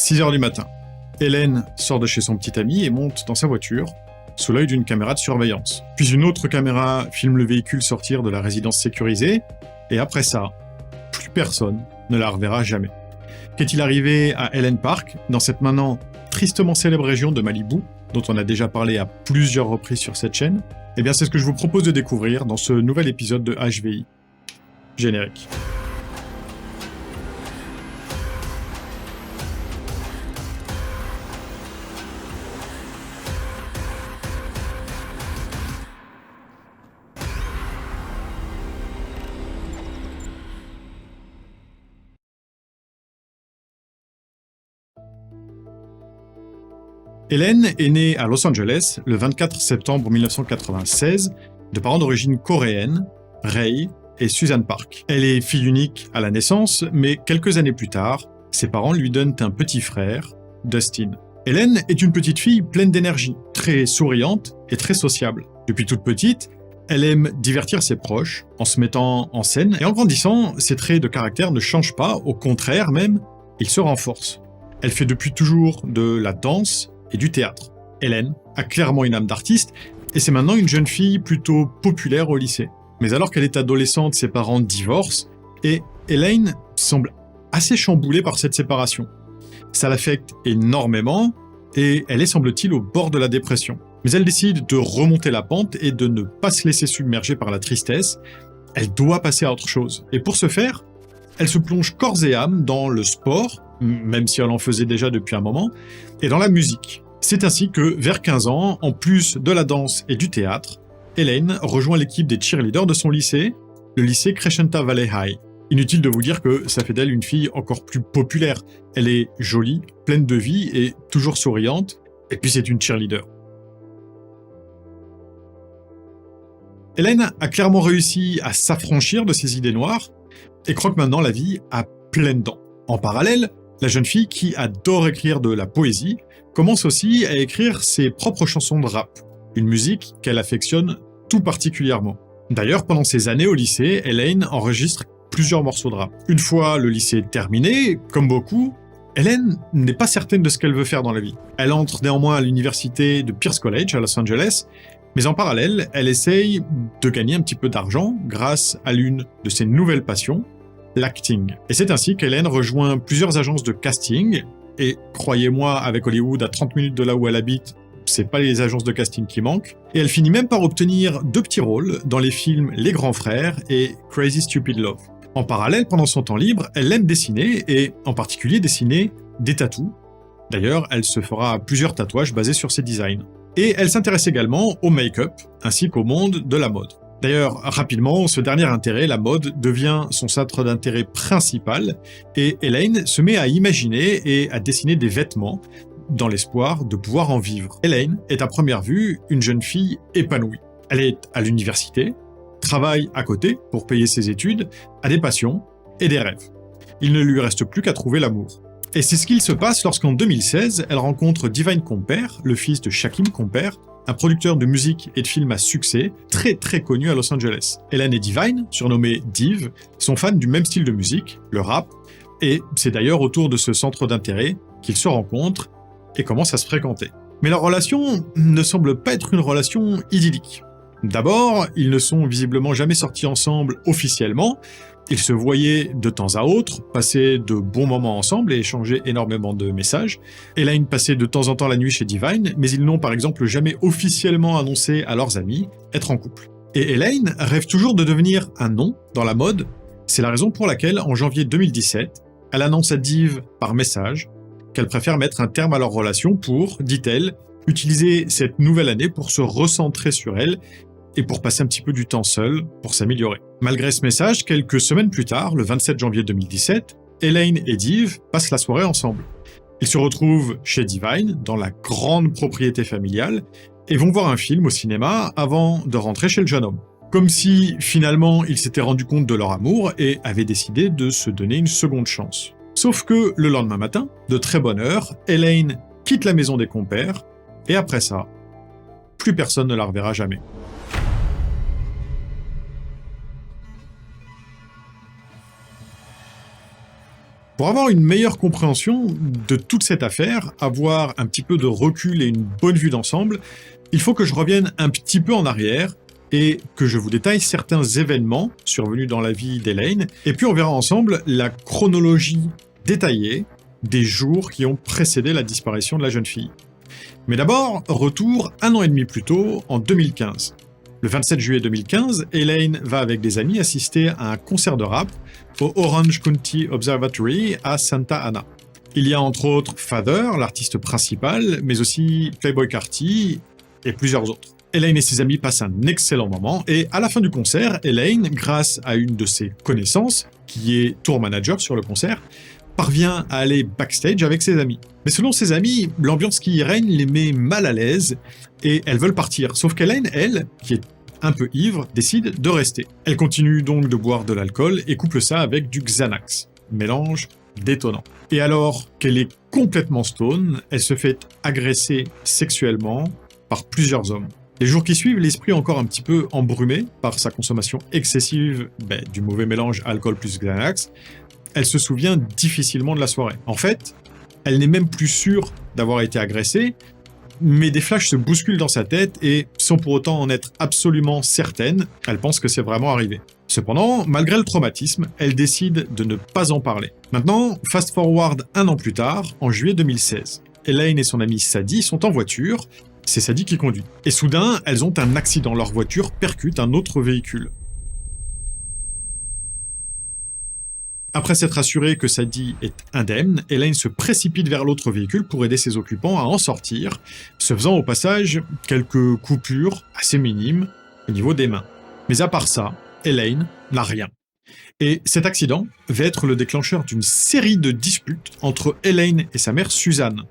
6 heures du matin. Hélène sort de chez son petit ami et monte dans sa voiture, sous l'œil d'une caméra de surveillance. Puis une autre caméra filme le véhicule sortir de la résidence sécurisée, et après ça, plus personne ne la reverra jamais. Qu'est-il arrivé à Helen Park, dans cette maintenant tristement célèbre région de Malibu, dont on a déjà parlé à plusieurs reprises sur cette chaîne? Eh bien, c'est ce que je vous propose de découvrir dans ce nouvel épisode de HVI. Générique. Hélène est née à Los Angeles le 24 septembre 1996 de parents d'origine coréenne, Ray et Susan Park. Elle est fille unique à la naissance, mais quelques années plus tard, ses parents lui donnent un petit frère, Dustin. Hélène est une petite fille pleine d'énergie, très souriante et très sociable. Depuis toute petite, elle aime divertir ses proches en se mettant en scène, et en grandissant, ses traits de caractère ne changent pas, au contraire même, ils se renforcent. Elle fait depuis toujours de la danse et du théâtre. Hélène a clairement une âme d'artiste, et c'est maintenant une jeune fille plutôt populaire au lycée. Mais alors qu'elle est adolescente, ses parents divorcent, et Hélène semble assez chamboulée par cette séparation. Ça l'affecte énormément, et elle est, semble-t-il, au bord de la dépression. Mais elle décide de remonter la pente et de ne pas se laisser submerger par la tristesse. Elle doit passer à autre chose. Et pour ce faire, elle se plonge corps et âme dans le sport, même si elle en faisait déjà depuis un moment, et dans la musique. C'est ainsi que, vers 15 ans, en plus de la danse et du théâtre, Hélène rejoint l'équipe des cheerleaders de son lycée, le lycée Crescenta Valley High. Inutile de vous dire que ça fait d'elle une fille encore plus populaire. Elle est jolie, pleine de vie et toujours souriante, et puis c'est une cheerleader. Hélène a clairement réussi à s'affranchir de ses idées noires, et croque maintenant la vie à pleines dents. En parallèle, la jeune fille qui adore écrire de la poésie commence aussi à écrire ses propres chansons de rap, une musique qu'elle affectionne tout particulièrement. D'ailleurs, pendant ses années au lycée, Hélène enregistre plusieurs morceaux de rap. Une fois le lycée terminé, comme beaucoup, Hélène n'est pas certaine de ce qu'elle veut faire dans la vie. Elle entre néanmoins à l'université de Pierce College à Los Angeles, mais en parallèle, elle essaye de gagner un petit peu d'argent grâce à l'une de ses nouvelles passions, l'acting. Et c'est ainsi qu'Hélène rejoint plusieurs agences de casting, et croyez-moi, avec Hollywood à 30 minutes de là où elle habite, c'est pas les agences de casting qui manquent, et elle finit même par obtenir 2 petits rôles dans les films Les Grands Frères et Crazy Stupid Love. En parallèle, pendant son temps libre, elle aime dessiner, et en particulier dessiner des tatous. D'ailleurs, elle se fera plusieurs tatouages basés sur ses designs. Et elle s'intéresse également au make-up, ainsi qu'au monde de la mode. D'ailleurs, rapidement, ce dernier intérêt, la mode, devient son centre d'intérêt principal, et Hélène se met à imaginer et à dessiner des vêtements, dans l'espoir de pouvoir en vivre. Hélène est à première vue une jeune fille épanouie. Elle est à l'université, travaille à côté pour payer ses études, a des passions et des rêves. Il ne lui reste plus qu'à trouver l'amour. Et c'est ce qu'il se passe lorsqu'en 2016, elle rencontre Divine Compare, le fils de Shakim Compare, un producteur de musique et de films à succès, très très connu à Los Angeles. Hélène et Divine, surnommés Div, sont fans du même style de musique, le rap, et c'est d'ailleurs autour de ce centre d'intérêt qu'ils se rencontrent et commencent à se fréquenter. Mais leur relation ne semble pas être une relation idyllique. D'abord, ils ne sont visiblement jamais sortis ensemble officiellement, ils se voyaient de temps à autre, passaient de bons moments ensemble et échangeaient énormément de messages. Hélène passait de temps en temps la nuit chez Divine, mais ils n'ont par exemple jamais officiellement annoncé à leurs amis être en couple. Et Hélène rêve toujours de devenir un nom dans la mode, c'est la raison pour laquelle, en janvier 2017, elle annonce à Div par message qu'elle préfère mettre un terme à leur relation pour, dit-elle, utiliser cette nouvelle année pour se recentrer sur elle et pour passer un petit peu du temps seul pour s'améliorer. Malgré ce message, quelques semaines plus tard, le 27 janvier 2017, Hélène et Div passent la soirée ensemble. Ils se retrouvent chez Divine, dans la grande propriété familiale, et vont voir un film au cinéma avant de rentrer chez le jeune homme. Comme si, finalement, ils s'étaient rendus compte de leur amour et avaient décidé de se donner une seconde chance. Sauf que, le lendemain matin, de très bonne heure, Hélène quitte la maison des compères, et après ça, plus personne ne la reverra jamais. Pour avoir une meilleure compréhension de toute cette affaire, avoir un petit peu de recul et une bonne vue d'ensemble, il faut que je revienne un petit peu en arrière et que je vous détaille certains événements survenus dans la vie d'Elaine, et puis on verra ensemble la chronologie détaillée des jours qui ont précédé la disparition de la jeune fille. Mais d'abord, retour 1 an et demi plus tôt, en 2015. Le 27 juillet 2015, Elaine va avec des amis assister à un concert de rap au Orange County Observatory à Santa Ana. Il y a entre autres Father, l'artiste principal, mais aussi Playboi Carti et plusieurs autres. Elaine et ses amis passent un excellent moment, et à la fin du concert, Elaine, grâce à une de ses connaissances, qui est tour manager sur le concert, parvient à aller backstage avec ses amis. Mais selon ses amis, l'ambiance qui y règne les met mal à l'aise, et elles veulent partir. Sauf qu'Elaine, elle, qui est un peu ivre, décide de rester. Elle continue donc de boire de l'alcool et couple ça avec du Xanax. Mélange détonnant. Et alors qu'elle est complètement stone, elle se fait agresser sexuellement par plusieurs hommes. Les jours qui suivent, l'esprit encore un petit peu embrumé par sa consommation excessive du mauvais mélange alcool plus Xanax, elle se souvient difficilement de la soirée. En fait, elle n'est même plus sûre d'avoir été agressée, mais des flashs se bousculent dans sa tête et, sans pour autant en être absolument certaine, elle pense que c'est vraiment arrivé. Cependant, malgré le traumatisme, elle décide de ne pas en parler. Maintenant, fast forward 1 an plus tard, en juillet 2016. Elaine et son amie Sadie sont en voiture, c'est Sadie qui conduit. Et soudain, elles ont un accident, leur voiture percute un autre véhicule. Après s'être assurée que Sadie est indemne, Elaine se précipite vers l'autre véhicule pour aider ses occupants à en sortir, se faisant au passage quelques coupures assez minimes au niveau des mains. Mais à part ça, Elaine n'a rien. Et cet accident va être le déclencheur d'une série de disputes entre Elaine et sa mère Suzanne.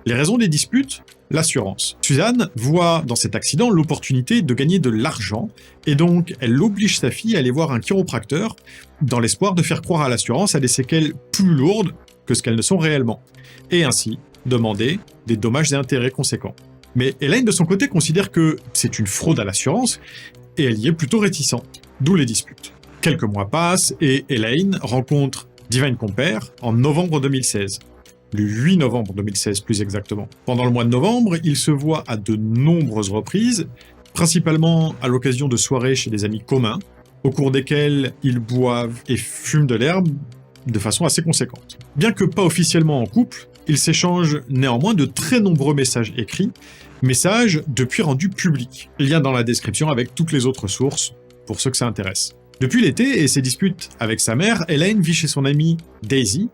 Les raisons des disputes ? L'assurance. Suzanne voit dans cet accident l'opportunité de gagner de l'argent, et donc elle oblige sa fille à aller voir un chiropracteur dans l'espoir de faire croire à l'assurance à des séquelles plus lourdes que ce qu'elles ne sont réellement, et ainsi demander des dommages et intérêts conséquents. Mais Elaine de son côté considère que c'est une fraude à l'assurance, et elle y est plutôt réticente, d'où les disputes. Quelques mois passent, et Elaine rencontre Divine Compare en novembre 2016. Le 8 novembre 2016 plus exactement. Pendant le mois de novembre, ils se voient à de nombreuses reprises, principalement à l'occasion de soirées chez des amis communs, au cours desquelles ils boivent et fument de l'herbe de façon assez conséquente. Bien que pas officiellement en couple, ils s'échangent néanmoins de très nombreux messages écrits, messages depuis rendus publics. Lien dans la description avec toutes les autres sources, pour ceux que ça intéresse. Depuis l'été et ses disputes avec sa mère, Elaine vit chez son amie Daisy,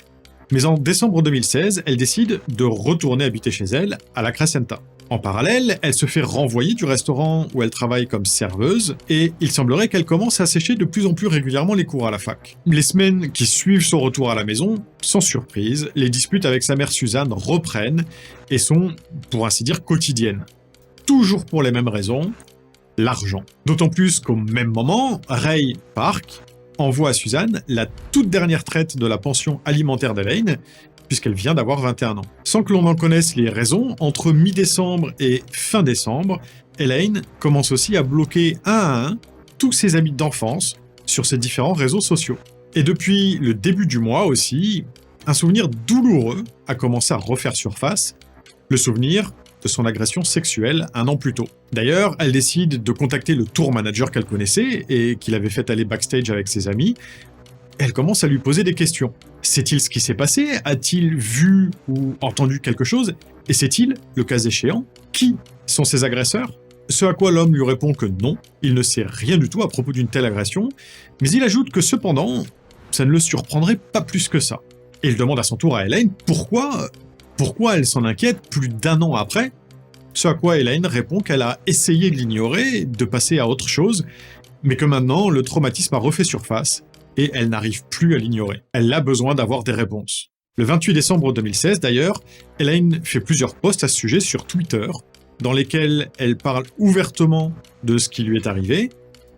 mais en décembre 2016, elle décide de retourner habiter chez elle, à la Crescenta. En parallèle, elle se fait renvoyer du restaurant où elle travaille comme serveuse, et il semblerait qu'elle commence à sécher de plus en plus régulièrement les cours à la fac. Les semaines qui suivent son retour à la maison, sans surprise, les disputes avec sa mère Suzanne reprennent, et sont, pour ainsi dire, quotidiennes. Toujours pour les mêmes raisons, l'argent. D'autant plus qu'au même moment, Ray Park envoie à Suzanne la toute dernière traite de la pension alimentaire d'Elaine, puisqu'elle vient d'avoir 21 ans. Sans que l'on en connaisse les raisons, entre mi-décembre et fin décembre, Elaine commence aussi à bloquer un à un tous ses amis d'enfance sur ses différents réseaux sociaux. Et depuis le début du mois aussi, un souvenir douloureux a commencé à refaire surface, le souvenir de son agression sexuelle 1 an plus tôt. D'ailleurs, elle décide de contacter le tour manager qu'elle connaissait et qu'il avait fait aller backstage avec ses amis. Elle commence à lui poser des questions. Sait-il ce qui s'est passé ? A-t-il vu ou entendu quelque chose ? Et sait-il, le cas échéant, qui sont ses agresseurs ? Ce à quoi l'homme lui répond que non, il ne sait rien du tout à propos d'une telle agression, mais il ajoute que cependant, ça ne le surprendrait pas plus que ça. Et il demande à son tour à Elaine pourquoi elle s'en inquiète plus d'1 an après, ce à quoi Elaine répond qu'elle a essayé de l'ignorer, de passer à autre chose, mais que maintenant le traumatisme a refait surface et elle n'arrive plus à l'ignorer. Elle a besoin d'avoir des réponses. Le 28 décembre 2016 d'ailleurs, Elaine fait plusieurs posts à ce sujet sur Twitter, dans lesquels elle parle ouvertement de ce qui lui est arrivé,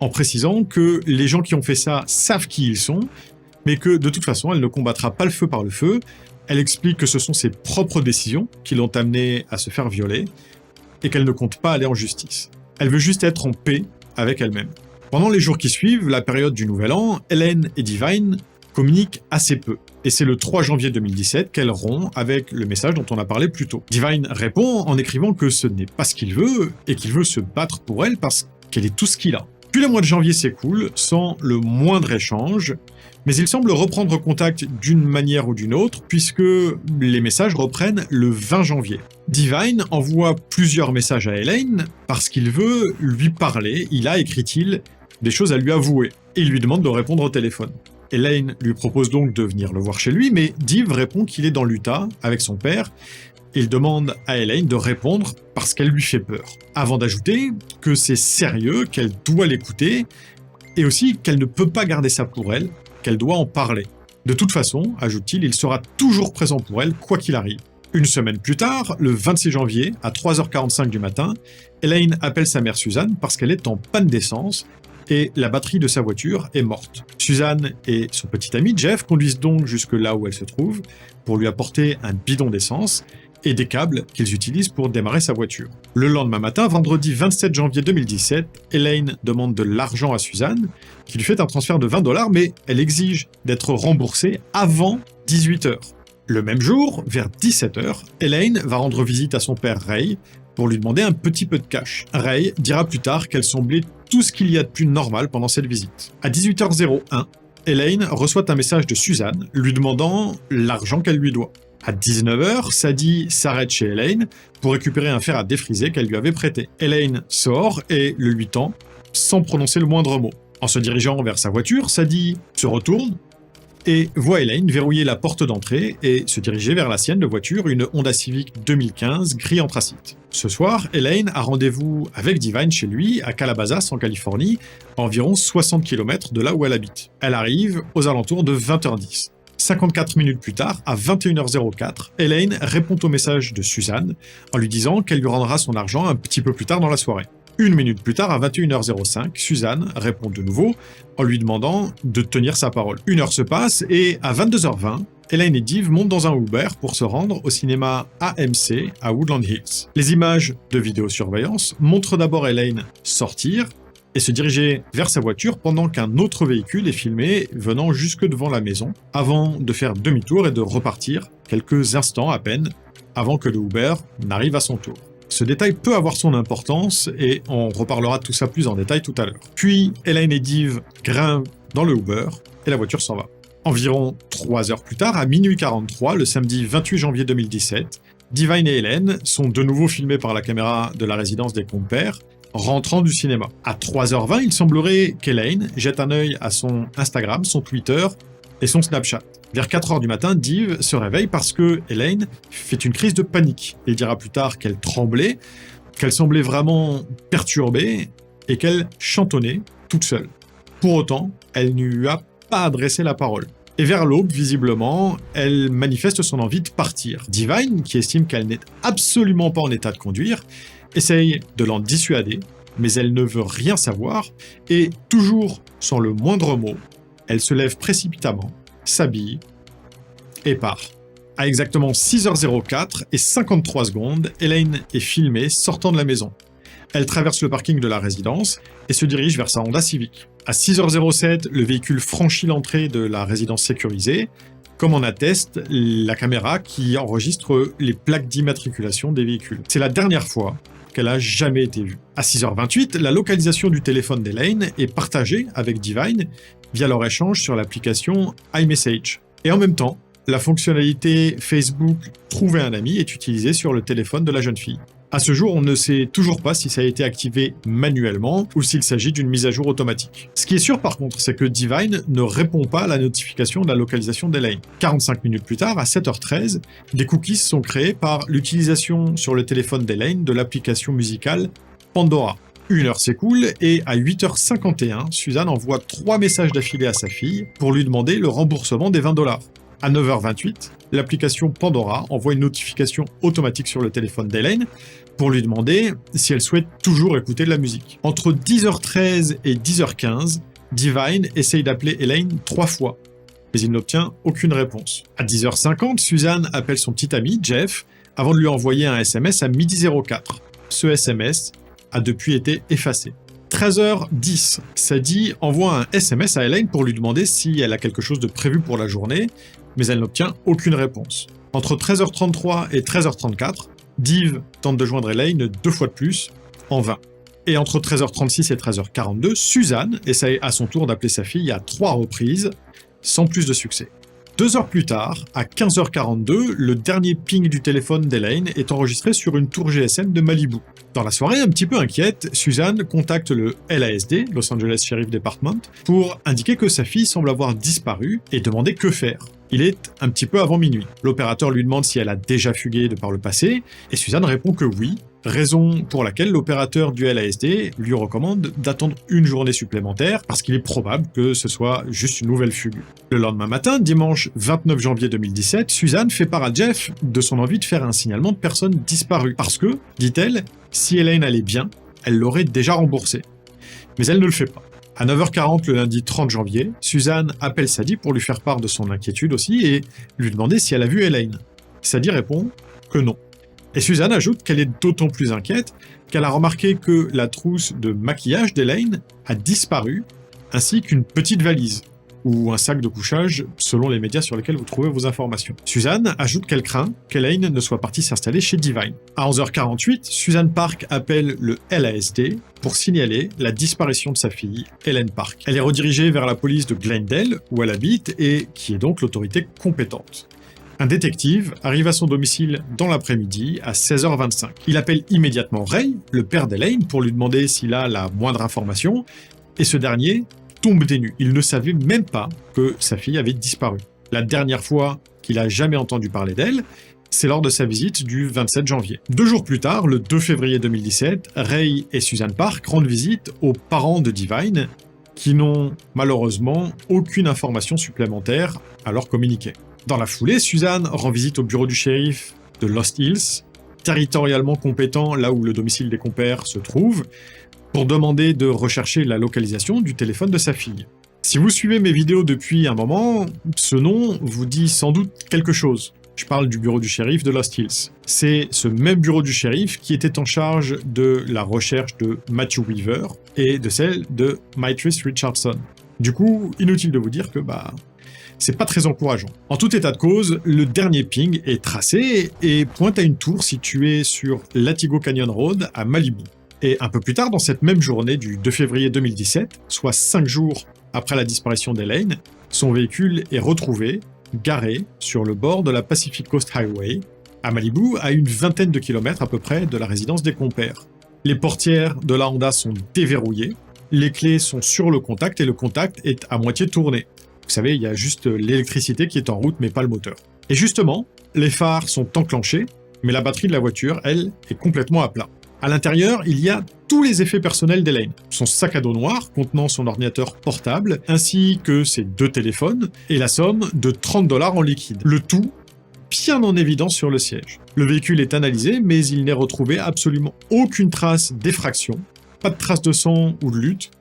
en précisant que les gens qui ont fait ça savent qui ils sont, mais que de toute façon elle ne combattra pas le feu par le feu. Elle explique que ce sont ses propres décisions qui l'ont amenée à se faire violer, et qu'elle ne compte pas aller en justice. Elle veut juste être en paix avec elle-même. Pendant les jours qui suivent, la période du Nouvel An, Elaine et Divine communiquent assez peu. Et c'est le 3 janvier 2017 qu'elle rompt avec le message dont on a parlé plus tôt. Divine répond en écrivant que ce n'est pas ce qu'il veut et qu'il veut se battre pour elle parce qu'elle est tout ce qu'il a. Puis le mois de janvier s'écoule sans le moindre échange, mais il semble reprendre contact d'une manière ou d'une autre puisque les messages reprennent le 20 janvier. Divine envoie plusieurs messages à Elaine parce qu'il veut lui parler, il a, écrit-il, des choses à lui avouer, et il lui demande de répondre au téléphone. Elaine lui propose donc de venir le voir chez lui, mais Div répond qu'il est dans l'Utah avec son père. Il demande à Elaine de répondre parce qu'elle lui fait peur, avant d'ajouter que c'est sérieux, qu'elle doit l'écouter, et aussi qu'elle ne peut pas garder ça pour elle, qu'elle doit en parler. De toute façon, ajoute-t-il, il sera toujours présent pour elle, quoi qu'il arrive. Une semaine plus tard, le 26 janvier, à 3h45 du matin, Elaine appelle sa mère Suzanne parce qu'elle est en panne d'essence et la batterie de sa voiture est morte. Suzanne et son petit ami Jeff conduisent donc jusque là où elle se trouve pour lui apporter un bidon d'essence et des câbles qu'ils utilisent pour démarrer sa voiture. Le lendemain matin, vendredi 27 janvier 2017, Elaine demande de l'argent à Suzanne, qui lui fait un transfert de $20, mais elle exige d'être remboursée avant 18h. Le même jour, vers 17h, Elaine va rendre visite à son père Ray pour lui demander un petit peu de cash. Ray dira plus tard qu'elle semblait tout ce qu'il y a de plus normal pendant cette visite. À 18h01, Elaine reçoit un message de Suzanne lui demandant l'argent qu'elle lui doit. À 19h, Sadie s'arrête chez Elaine pour récupérer un fer à défriser qu'elle lui avait prêté. Elaine sort et le lui tend sans prononcer le moindre mot. En se dirigeant vers sa voiture, Sadie se retourne et voit Elaine verrouiller la porte d'entrée et se diriger vers la sienne de voiture, une Honda Civic 2015 gris anthracite. Ce soir, Elaine a rendez-vous avec Divine chez lui, à Calabasas, en Californie, à environ 60 km de là où elle habite. Elle arrive aux alentours de 20h10. 54 minutes plus tard, à 21h04, Elaine répond au message de Suzanne en lui disant qu'elle lui rendra son argent un petit peu plus tard dans la soirée. Une minute plus tard, à 21h05, Suzanne répond de nouveau en lui demandant de tenir sa parole. Une heure se passe et à 22h20, Elaine et Div montent dans un Uber pour se rendre au cinéma AMC à Woodland Hills. Les images de vidéosurveillance montrent d'abord Elaine sortir et se diriger vers sa voiture pendant qu'un autre véhicule est filmé venant jusque devant la maison, avant de faire demi-tour et de repartir quelques instants à peine avant que le Uber n'arrive à son tour. Ce détail peut avoir son importance et on reparlera de tout ça plus en détail tout à l'heure. Puis Elaine et Div grimpent dans le Uber et la voiture s'en va. Environ 3 heures plus tard, à minuit 43, le samedi 28 janvier 2017, Divine et Elaine sont de nouveau filmés par la caméra de la résidence des compères, rentrant du cinéma. À 3h20, il semblerait qu'Elaine jette un œil à son Instagram, son Twitter et son Snapchat. Vers 4h du matin, Div se réveille parce que Elaine fait une crise de panique. Il dira plus tard qu'elle tremblait, qu'elle semblait vraiment perturbée et qu'elle chantonnait toute seule. Pour autant, elle ne lui a pas adressé la parole. Et vers l'aube, visiblement, elle manifeste son envie de partir. Divine, qui estime qu'elle n'est absolument pas en état de conduire, essaye de l'en dissuader, mais elle ne veut rien savoir, et toujours sans le moindre mot, elle se lève précipitamment, s'habille et part. À exactement 6h04 et 53 secondes, Elaine est filmée sortant de la maison. Elle traverse le parking de la résidence et se dirige vers sa Honda Civic. À 6h07, le véhicule franchit l'entrée de la résidence sécurisée, comme en atteste la caméra qui enregistre les plaques d'immatriculation des véhicules. C'est la dernière fois qu'elle a jamais été vue. À 6h28, la localisation du téléphone d'Elaine est partagée avec Divine via leur échange sur l'application iMessage. Et en même temps, la fonctionnalité Facebook « Trouver un ami » est utilisée sur le téléphone de la jeune fille. À ce jour, on ne sait toujours pas si ça a été activé manuellement ou s'il s'agit d'une mise à jour automatique. Ce qui est sûr par contre, c'est que Divine ne répond pas à la notification de la localisation d'Elaine. 45 minutes plus tard, à 7h13, des cookies sont créés par l'utilisation sur le téléphone d'Elaine de l'application musicale Pandora. Une heure s'écoule et à 8h51, Suzanne envoie 3 messages d'affilée à sa fille pour lui demander le remboursement des $20. À 9h28, l'application Pandora envoie une notification automatique sur le téléphone d'Elaine pour lui demander si elle souhaite toujours écouter de la musique. Entre 10h13 et 10h15, Divine essaye d'appeler Elaine 3 fois, mais il n'obtient aucune réponse. À 10h50, Suzanne appelle son petit ami, Jeff, avant de lui envoyer un SMS à 12h04. Ce SMS a depuis été effacé. 13h10, Sadie envoie un SMS à Elaine pour lui demander si elle a quelque chose de prévu pour la journée mais elle n'obtient aucune réponse. Entre 13h33 et 13h34, Div tente de joindre Elaine 2 fois de plus, en vain. Et entre 13h36 et 13h42, Suzanne essaye à son tour d'appeler sa fille à 3 reprises, sans plus de succès. 2 heures plus tard, à 15h42, le dernier ping du téléphone d'Elaine est enregistré sur une tour GSM de Malibu. Dans la soirée, un petit peu inquiète, Suzanne contacte le LASD, Los Angeles Sheriff Department, pour indiquer que sa fille semble avoir disparu et demander que faire. Il est un petit peu avant minuit. L'opérateur lui demande si elle a déjà fugué de par le passé, et Suzanne répond que oui, raison pour laquelle l'opérateur du LASD lui recommande d'attendre une journée supplémentaire parce qu'il est probable que ce soit juste une nouvelle fugue. Le lendemain matin, dimanche 29 janvier 2017, Suzanne fait part à Jeff de son envie de faire un signalement de personnes disparues parce que, dit-elle, si Elaine allait bien, elle l'aurait déjà remboursé. Mais elle ne le fait pas. À 9h40 le lundi 30 janvier, Suzanne appelle Sadie pour lui faire part de son inquiétude aussi et lui demander si elle a vu Elaine. Sadie répond que non. Et Suzanne ajoute qu'elle est d'autant plus inquiète qu'elle a remarqué que la trousse de maquillage d'Elaine a disparu, ainsi qu'une petite valise, ou un sac de couchage, selon les médias sur lesquels vous trouvez vos informations. Suzanne ajoute qu'elle craint qu'Elaine ne soit partie s'installer chez Divine. À 11h48, Suzanne Park appelle le LASD pour signaler la disparition de sa fille, Elaine Park. Elle est redirigée vers la police de Glendale, où elle habite, et qui est donc l'autorité compétente. Un détective arrive à son domicile dans l'après-midi à 16h25. Il appelle immédiatement Ray, le père d'Elaine, pour lui demander s'il a la moindre information, et ce dernier tombe des nues. Il ne savait même pas que sa fille avait disparu. La dernière fois qu'il a jamais entendu parler d'elle, c'est lors de sa visite du 27 janvier. 2 jours plus tard, le 2 février 2017, Ray et Suzanne Park rendent visite aux parents de Divine, qui n'ont malheureusement aucune information supplémentaire à leur communiquer. Dans la foulée, Suzanne rend visite au bureau du shérif de Lost Hills, territorialement compétent là où le domicile des compères se trouve, pour demander de rechercher la localisation du téléphone de sa fille. Si vous suivez mes vidéos depuis un moment, ce nom vous dit sans doute quelque chose. Je parle du bureau du shérif de Lost Hills. C'est ce même bureau du shérif qui était en charge de la recherche de Matthew Weaver et de celle de Myrtrice Richardson. Du coup, inutile de vous dire que c'est pas très encourageant. En tout état de cause, le dernier ping est tracé et pointe à une tour située sur Latigo Canyon Road à Malibu. Et un peu plus tard, dans cette même journée du 2 février 2017, soit 5 jours après la disparition d'Elaine, son véhicule est retrouvé, garé sur le bord de la Pacific Coast Highway, à Malibu, à une vingtaine de kilomètres à peu près de la résidence des compères. Les portières de la Honda sont déverrouillées, les clés sont sur le contact et le contact est à moitié tourné. Vous savez, il y a juste l'électricité qui est en route, mais pas le moteur. Et justement, les phares sont enclenchés, mais la batterie de la voiture, elle, est complètement à plat. À l'intérieur, il y a tous les effets personnels d'Elaine. Son sac à dos noir contenant son ordinateur portable, ainsi que ses 2 téléphones, et la somme de 30 $ en liquide. Le tout bien en évidence sur le siège. Le véhicule est analysé, mais il n'est retrouvé absolument aucune trace d'effraction, pas de trace de sang ou de lutte,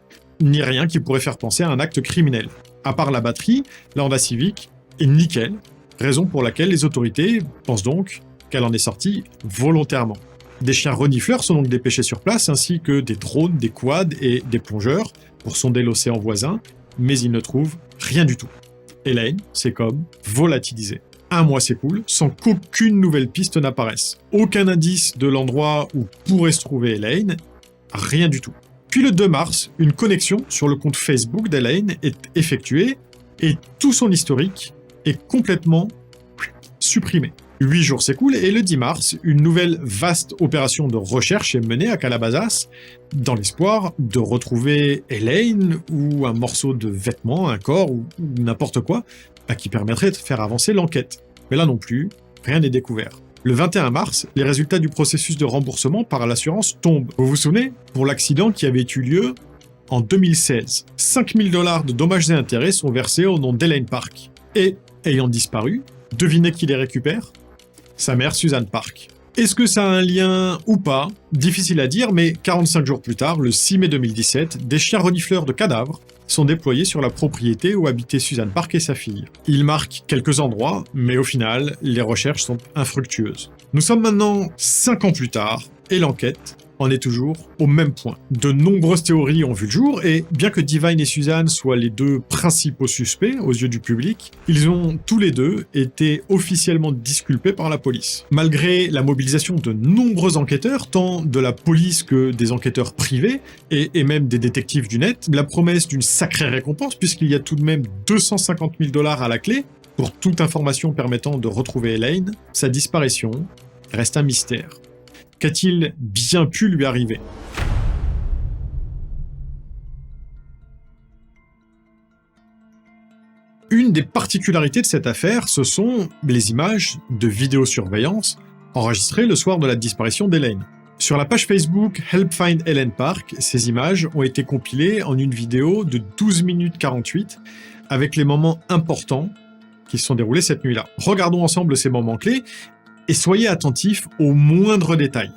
ni rien qui pourrait faire penser à un acte criminel. À part la batterie, la Honda Civic est nickel, raison pour laquelle les autorités pensent donc qu'elle en est sortie volontairement. Des chiens renifleurs sont donc dépêchés sur place, ainsi que des drones, des quads et des plongeurs pour sonder l'océan voisin, mais ils ne trouvent rien du tout. Elaine s'est comme volatilisée. Un mois s'écoule sans qu'aucune nouvelle piste n'apparaisse. Aucun indice de l'endroit où pourrait se trouver Elaine, rien du tout. Puis le 2 mars, une connexion sur le compte Facebook d'Elaine est effectuée et tout son historique est complètement supprimé. 8 jours s'écoulent et le 10 mars, une nouvelle vaste opération de recherche est menée à Calabasas dans l'espoir de retrouver Elaine ou un morceau de vêtement, un corps ou n'importe quoi qui permettrait de faire avancer l'enquête. Mais là non plus, rien n'est découvert. Le 21 mars, les résultats du processus de remboursement par l'assurance tombent. Vous vous souvenez? Pour l'accident qui avait eu lieu en 2016. 5 000 $ de dommages et intérêts sont versés au nom d'Elaine Park. Et, ayant disparu, devinez qui les récupère? Sa mère Suzanne Park. Est-ce que ça a un lien ou pas? Difficile à dire, mais 45 jours plus tard, le 6 mai 2017, des chiens renifleurs de cadavres sont déployés sur la propriété où habitaient Suzanne Park et sa fille. Ils marquent quelques endroits, mais au final, les recherches sont infructueuses. Nous sommes maintenant 5 ans plus tard, et l'enquête en est toujours au même point. De nombreuses théories ont vu le jour, et bien que Divine et Suzanne soient les deux principaux suspects aux yeux du public, ils ont tous les deux été officiellement disculpés par la police. Malgré la mobilisation de nombreux enquêteurs, tant de la police que des enquêteurs privés, et même des détectives du net, la promesse d'une sacrée récompense, puisqu'il y a tout de même 250 000 $ à la clé, pour toute information permettant de retrouver Elaine, sa disparition reste un mystère. Qu'a-t-il bien pu lui arriver ? Une des particularités de cette affaire, ce sont les images de vidéosurveillance enregistrées le soir de la disparition d'Elaine. Sur la page Facebook Help Find Elaine Park, ces images ont été compilées en une vidéo de 12 minutes 48 avec les moments importants qui se sont déroulés cette nuit-là. Regardons ensemble ces moments clés et soyez attentifs aux moindres détails.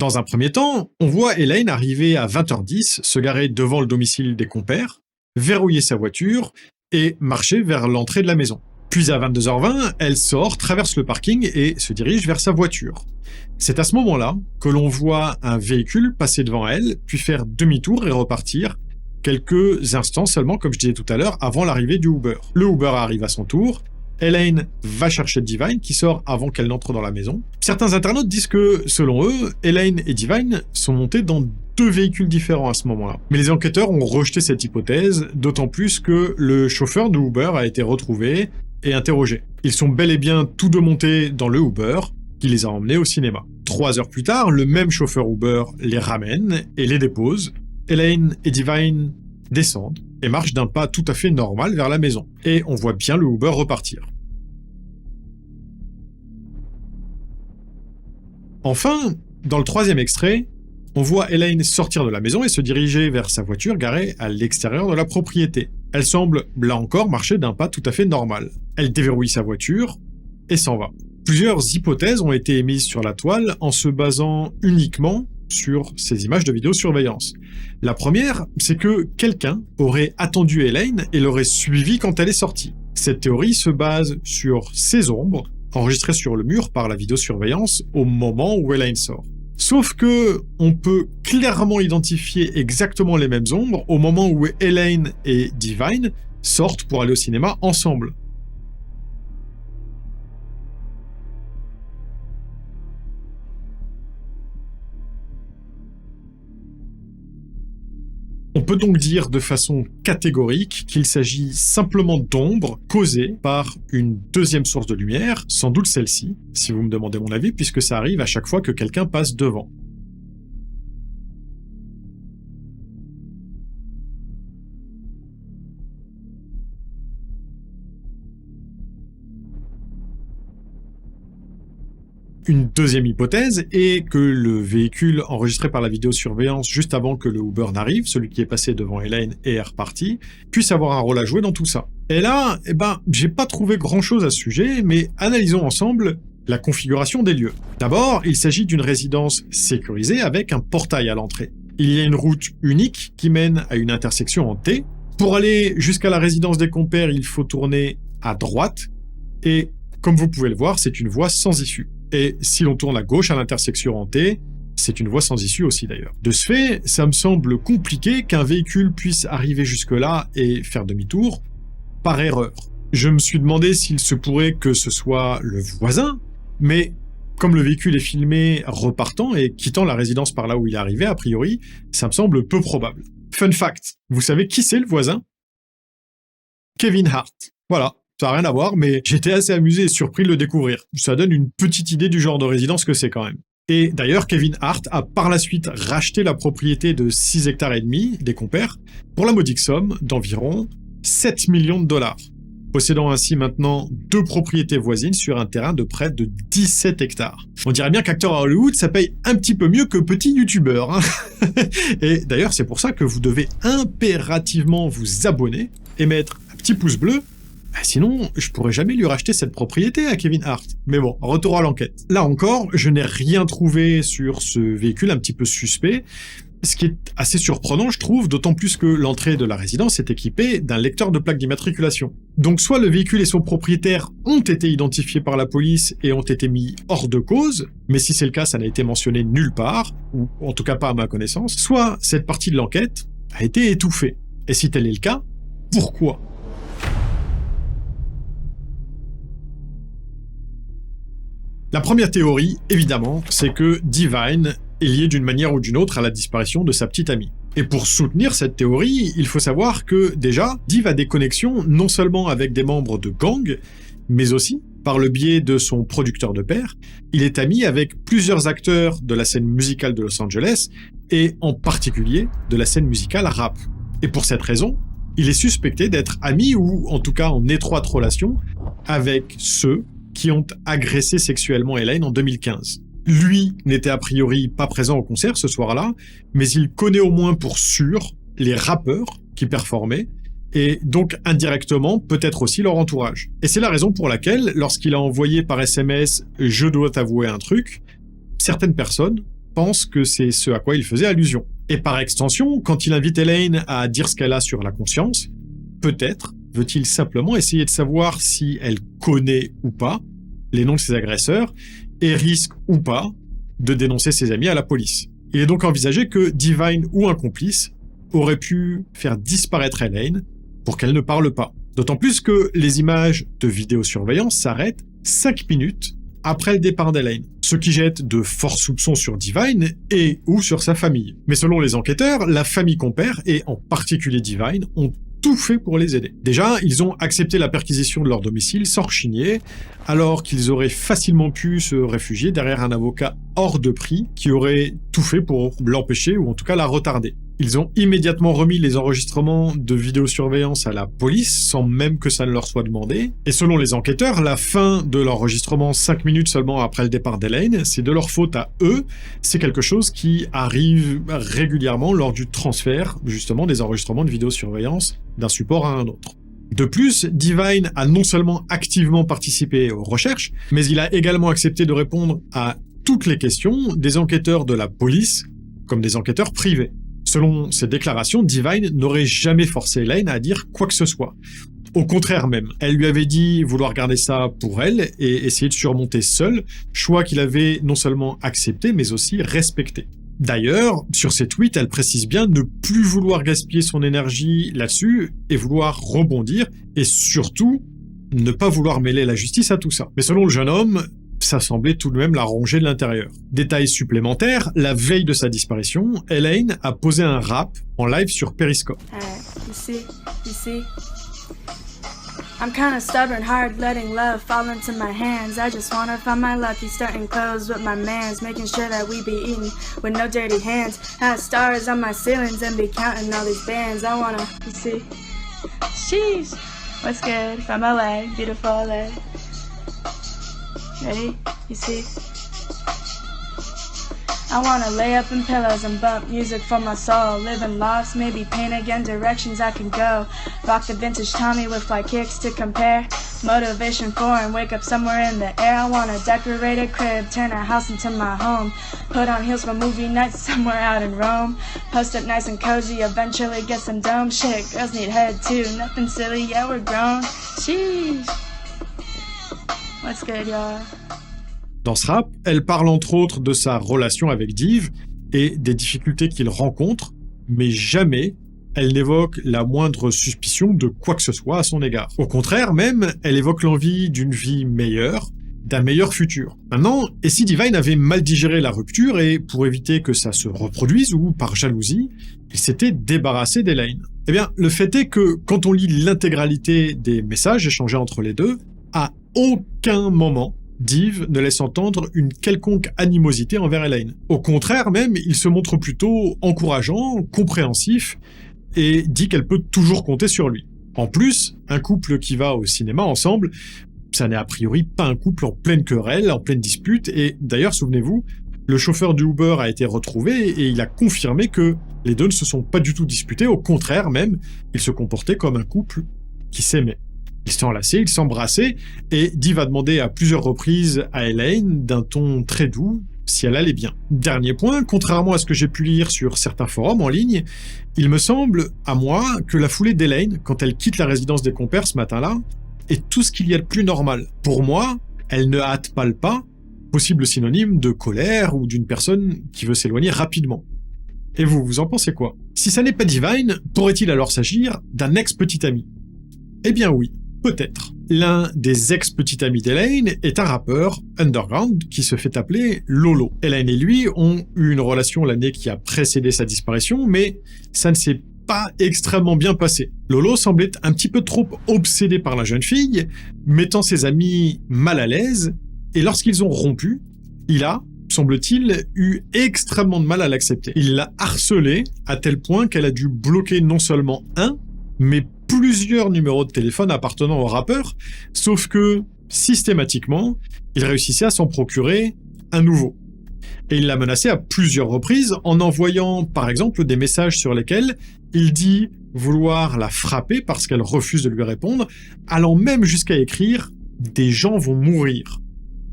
Dans un premier temps, on voit Elaine arriver à 20h10, se garer devant le domicile des compères, verrouiller sa voiture et marcher vers l'entrée de la maison. Puis à 22h20, elle sort, traverse le parking et se dirige vers sa voiture. C'est à ce moment-là que l'on voit un véhicule passer devant elle, puis faire demi-tour et repartir, quelques instants seulement, comme je disais tout à l'heure, avant l'arrivée du Uber. Le Uber arrive à son tour, Elaine va chercher Divine, qui sort avant qu'elle n'entre dans la maison. Certains internautes disent que, selon eux, Elaine et Divine sont montés dans 2 véhicules différents à ce moment-là. Mais les enquêteurs ont rejeté cette hypothèse, d'autant plus que le chauffeur de Uber a été retrouvé et interrogé. Ils sont bel et bien tous 2 montés dans le Uber, qui les a emmenés au cinéma. 3 heures plus tard, le même chauffeur Uber les ramène et les dépose. Elaine et Divine descendent et marchent d'un pas tout à fait normal vers la maison. Et on voit bien le Uber repartir. Enfin, dans le 3e extrait, on voit Elaine sortir de la maison et se diriger vers sa voiture garée à l'extérieur de la propriété. Elle semble, là encore, marcher d'un pas tout à fait normal. Elle déverrouille sa voiture et s'en va. Plusieurs hypothèses ont été émises sur la toile en se basant uniquement sur ces images de vidéosurveillance. La première, c'est que quelqu'un aurait attendu Elaine et l'aurait suivie quand elle est sortie. Cette théorie se base sur ses ombres, enregistrées sur le mur par la vidéosurveillance au moment où Elaine sort. Sauf que on peut clairement identifier exactement les mêmes ombres au moment où Elaine et Divine sortent pour aller au cinéma ensemble. On peut donc dire de façon catégorique qu'il s'agit simplement d'ombres causées par une 2e source de lumière, sans doute celle-ci, si vous me demandez mon avis, puisque ça arrive à chaque fois que quelqu'un passe devant. Une 2e hypothèse est que le véhicule enregistré par la vidéosurveillance juste avant que le Uber n'arrive, celui qui est passé devant Elaine et est reparti, puisse avoir un rôle à jouer dans tout ça. Et là, j'ai pas trouvé grand-chose à ce sujet, mais analysons ensemble la configuration des lieux. D'abord, il s'agit d'une résidence sécurisée avec un portail à l'entrée. Il y a une route unique qui mène à une intersection en T. Pour aller jusqu'à la résidence des compères, il faut tourner à droite, et comme vous pouvez le voir, c'est une voie sans issue. Et si l'on tourne à gauche à l'intersection en T, c'est une voie sans issue aussi d'ailleurs. De ce fait, ça me semble compliqué qu'un véhicule puisse arriver jusque-là et faire demi-tour par erreur. Je me suis demandé s'il se pourrait que ce soit le voisin, mais comme le véhicule est filmé repartant et quittant la résidence par là où il est arrivé, a priori, ça me semble peu probable. Fun fact, vous savez qui c'est le voisin? Kevin Hart. Voilà. Ça n'a rien à voir, mais j'étais assez amusé et surpris de le découvrir. Ça donne une petite idée du genre de résidence que c'est quand même. Et d'ailleurs, Kevin Hart a par la suite racheté la propriété de 6,5 hectares des compères pour la modique somme d'environ 7 millions de dollars, possédant ainsi maintenant 2 propriétés voisines sur un terrain de près de 17 hectares. On dirait bien qu'acteur à Hollywood, ça paye un petit peu mieux que petit youtubeur. Hein. Et d'ailleurs, c'est pour ça que vous devez impérativement vous abonner et mettre un petit pouce bleu. Sinon, je pourrais jamais lui racheter cette propriété à Kevin Hart. Mais bon, retour à l'enquête. Là encore, je n'ai rien trouvé sur ce véhicule un petit peu suspect, ce qui est assez surprenant, je trouve, d'autant plus que l'entrée de la résidence est équipée d'un lecteur de plaque d'immatriculation. Donc soit le véhicule et son propriétaire ont été identifiés par la police et ont été mis hors de cause, mais si c'est le cas, ça n'a été mentionné nulle part, ou en tout cas pas à ma connaissance, soit cette partie de l'enquête a été étouffée. Et si tel est le cas, pourquoi ? La première théorie, évidemment, c'est que Divine est liée d'une manière ou d'une autre à la disparition de sa petite amie. Et pour soutenir cette théorie, il faut savoir que, déjà, Div a des connexions non seulement avec des membres de gangs, mais aussi, par le biais de son producteur de père, il est ami avec plusieurs acteurs de la scène musicale de Los Angeles, et en particulier de la scène musicale rap. Et pour cette raison, il est suspecté d'être ami, ou en tout cas en étroite relation, avec ceux qui ont agressé sexuellement Elaine en 2015. Lui n'était a priori pas présent au concert ce soir-là, mais il connaît au moins pour sûr les rappeurs qui performaient, et donc indirectement peut-être aussi leur entourage. Et c'est la raison pour laquelle, lorsqu'il a envoyé par SMS « Je dois t'avouer un truc », certaines personnes pense que c'est ce à quoi il faisait allusion. Et par extension, quand il invite Elaine à dire ce qu'elle a sur la conscience, peut-être veut-il simplement essayer de savoir si elle connaît ou pas les noms de ses agresseurs et risque ou pas de dénoncer ses amis à la police. Il est donc envisagé que Divine ou un complice aurait pu faire disparaître Elaine pour qu'elle ne parle pas. D'autant plus que les images de vidéosurveillance s'arrêtent 5 minutes après le départ d'Elaine, ce qui jette de forts soupçons sur Divine et ou sur sa famille. Mais selon les enquêteurs, la famille Compère, et en particulier Divine, ont tout fait pour les aider. Déjà, ils ont accepté la perquisition de leur domicile sans rechigner, alors qu'ils auraient facilement pu se réfugier derrière un avocat hors de prix qui aurait tout fait pour l'empêcher ou en tout cas la retarder. Ils ont immédiatement remis les enregistrements de vidéosurveillance à la police sans même que ça ne leur soit demandé. Et selon les enquêteurs, la fin de l'enregistrement 5 minutes seulement après le départ d'Elaine, c'est de leur faute à eux. C'est quelque chose qui arrive régulièrement lors du transfert justement des enregistrements de vidéosurveillance d'un support à un autre. De plus, Divine a non seulement activement participé aux recherches, mais il a également accepté de répondre à toutes les questions des enquêteurs de la police, comme des enquêteurs privés. Selon ses déclarations, Divine n'aurait jamais forcé Elaine à dire quoi que ce soit. Au contraire même, elle lui avait dit vouloir garder ça pour elle et essayer de surmonter seule, choix qu'il avait non seulement accepté mais aussi respecté. D'ailleurs, sur ses tweets, elle précise bien ne plus vouloir gaspiller son énergie là-dessus et vouloir rebondir, et surtout, ne pas vouloir mêler la justice à tout ça. Mais selon le jeune homme, ça semblait tout de même la ronger de l'intérieur. Détail supplémentaire, la veille de sa disparition, Elaine a posé un rap en live sur Periscope. You see, I'm kinda stubborn, hard letting love fall into my hands. I just wanna find my lucky, starting clothes with my mans, making sure that we be eating with no dirty hands. Have stars on my ceilings and be counting all these bands. I wanna, you see, sheesh, what's good from LA, beautiful LA. Ready? You see? I wanna lay up in pillows and bump music for my soul. Living lost, maybe paint again directions I can go. Rock the vintage Tommy with fly kicks to compare. Motivation for and wake up somewhere in the air. I wanna decorate a crib, turn a house into my home. Put on heels for movie nights somewhere out in Rome. Post up nice and cozy, eventually get some dome. Shit, girls need head too, nothing silly, yeah we're grown. Sheesh. What's good, y'all? Dans ce rap, elle parle entre autres de sa relation avec Div et des difficultés qu'il rencontre, mais jamais elle n'évoque la moindre suspicion de quoi que ce soit à son égard. Au contraire même, elle évoque l'envie d'une vie meilleure, d'un meilleur futur. Maintenant, et si Divine avait mal digéré la rupture et pour éviter que ça se reproduise ou par jalousie, il s'était débarrassé d'Elaine? Eh bien, le fait est que quand on lit l'intégralité des messages échangés entre les deux, à aucun moment, Div ne laisse entendre une quelconque animosité envers Elaine. Au contraire même, il se montre plutôt encourageant, compréhensif, et dit qu'elle peut toujours compter sur lui. En plus, un couple qui va au cinéma ensemble, ça n'est a priori pas un couple en pleine querelle, en pleine dispute, et d'ailleurs, souvenez-vous, le chauffeur du Uber a été retrouvé et il a confirmé que les deux ne se sont pas du tout disputés, au contraire même, ils se comportaient comme un couple qui s'aimait. Ils s'enlaçaient, ils s'embrassaient, et Div a demandé à plusieurs reprises à Elaine, d'un ton très doux, si elle allait bien. Dernier point, contrairement à ce que j'ai pu lire sur certains forums en ligne, il me semble, à moi, que la foulée d'Elaine, quand elle quitte la résidence des compères ce matin-là, est tout ce qu'il y a de plus normal. Pour moi, elle ne hâte pas le pas, possible synonyme de colère ou d'une personne qui veut s'éloigner rapidement. Et vous en pensez quoi? Si ça n'est pas Divine, pourrait-il alors s'agir d'un ex-petit ami? Eh bien oui. Peut-être. L'un des ex-petits amis d'Elaine est un rappeur underground qui se fait appeler Lolo. Elaine et lui ont eu une relation l'année qui a précédé sa disparition, mais ça ne s'est pas extrêmement bien passé. Lolo semblait un petit peu trop obsédé par la jeune fille, mettant ses amis mal à l'aise, et lorsqu'ils ont rompu, il a, semble-t-il, eu extrêmement de mal à l'accepter. Il l'a harcelée à tel point qu'elle a dû bloquer non seulement un, mais plusieurs numéros de téléphone appartenant au rappeur, sauf que, systématiquement, il réussissait à s'en procurer un nouveau. Et il l'a menacé à plusieurs reprises en envoyant, par exemple, des messages sur lesquels il dit vouloir la frapper parce qu'elle refuse de lui répondre, allant même jusqu'à écrire « des gens vont mourir ».